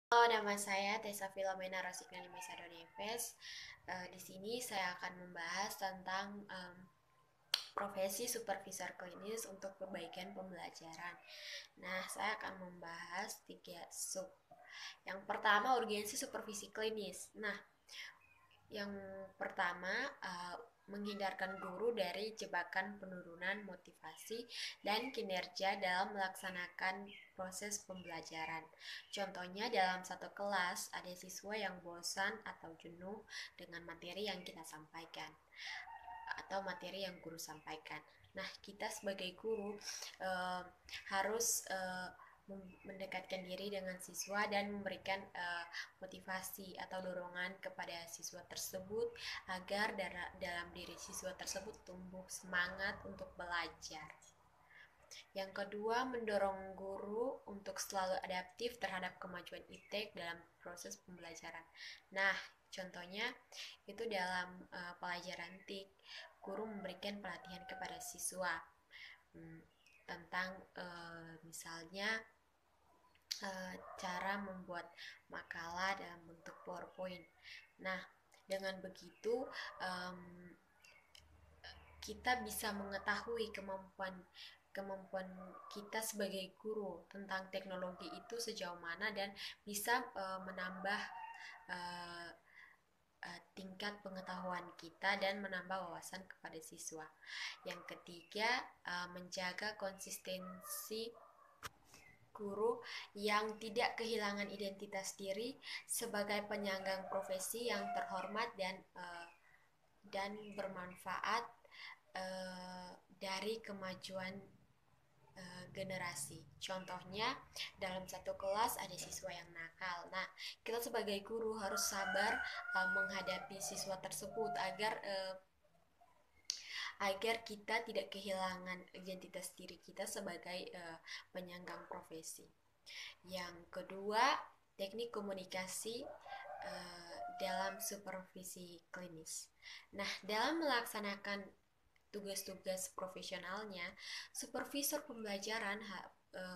Halo, nama saya Tessa Filomena Rosikna Limisado Neves. Di sini saya akan membahas tentang profesi supervisor klinis untuk perbaikan pembelajaran. Nah, saya akan membahas tiga sub. Yang pertama, urgensi supervisi klinis. Nah, yang pertama, menghindarkan guru dari jebakan penurunan motivasi dan kinerja dalam melaksanakan proses pembelajaran. Contohnya dalam satu kelas ada siswa yang bosan atau jenuh dengan materi yang kita sampaikan atau materi yang guru sampaikan. Nah, kita sebagai guru harus mendekatkan diri dengan siswa dan memberikan motivasi atau dorongan kepada siswa tersebut agar dalam diri siswa tersebut tumbuh semangat untuk belajar. Yang kedua, mendorong guru untuk selalu adaptif terhadap kemajuan iptek dalam proses pembelajaran. Nah, contohnya itu dalam pelajaran TIK, guru memberikan pelatihan kepada siswa tentang misalnya cara membuat makalah dalam bentuk PowerPoint. Nah, dengan begitu kita bisa mengetahui kemampuan kita sebagai guru tentang teknologi itu sejauh mana dan bisa menambah tingkat pengetahuan kita dan menambah wawasan kepada siswa. Yang ketiga, menjaga konsistensi guru yang tidak kehilangan identitas diri sebagai penyangga profesi yang terhormat dan bermanfaat dari kemajuan generasi. Contohnya, dalam satu kelas ada siswa yang nakal. Nah, kita sebagai guru harus sabar menghadapi siswa tersebut agar kita tidak kehilangan identitas diri kita sebagai penyangga profesi. Yang kedua, teknik komunikasi dalam supervisi klinis. Nah, dalam melaksanakan tugas-tugas profesionalnya, supervisor pembelajaran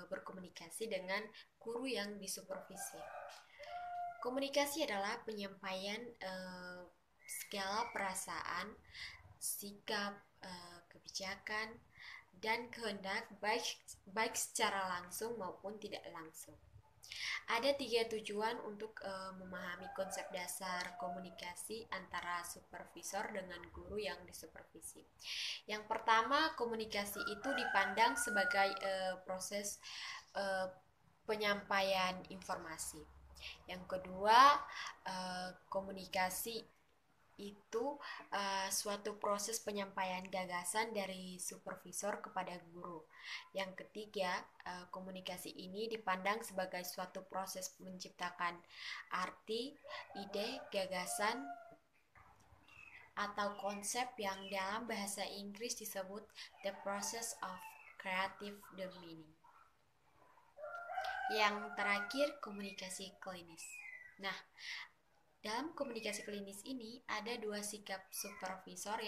berkomunikasi dengan guru yang disupervisi. Komunikasi adalah penyampaian segala perasaan, sikap, kebijakan, dan kehendak baik secara langsung maupun tidak langsung. Ada tiga tujuan untuk memahami konsep dasar komunikasi antara supervisor dengan guru yang disupervisi. Yang pertama, komunikasi itu dipandang sebagai proses penyampaian informasi. Yang kedua, komunikasi itu suatu proses penyampaian gagasan dari supervisor kepada guru. Yang ketiga, komunikasi ini dipandang sebagai suatu proses menciptakan arti, ide, gagasan, atau konsep yang dalam bahasa Inggris disebut the process of creative the meaning. Yang terakhir, komunikasi klinis. Nah, dalam komunikasi klinis ini ada dua sikap supervisor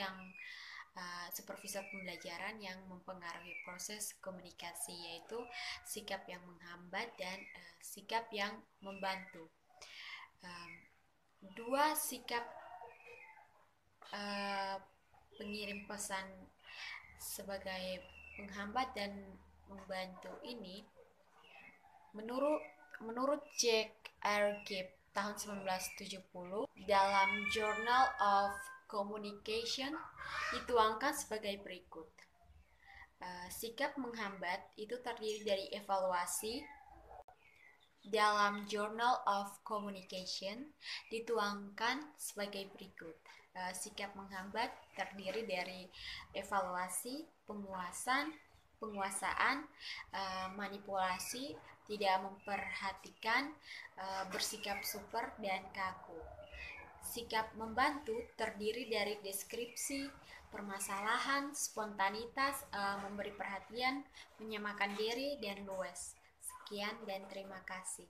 pembelajaran yang mempengaruhi proses komunikasi, yaitu sikap yang menghambat dan sikap yang membantu. Dua sikap pengirim pesan sebagai penghambat dan membantu ini menurut Jack R. Gibb tahun 1970 dalam Journal of Communication dituangkan sebagai berikut. Sikap menghambat itu terdiri dari evaluasi. Dalam Journal of Communication dituangkan sebagai berikut. Sikap menghambat terdiri dari evaluasi, penguasaan, manipulasi, tidak memperhatikan, bersikap super, dan kaku. Sikap membantu terdiri dari deskripsi, permasalahan, spontanitas, memberi perhatian, menyamakan diri, dan luas. Sekian dan terima kasih.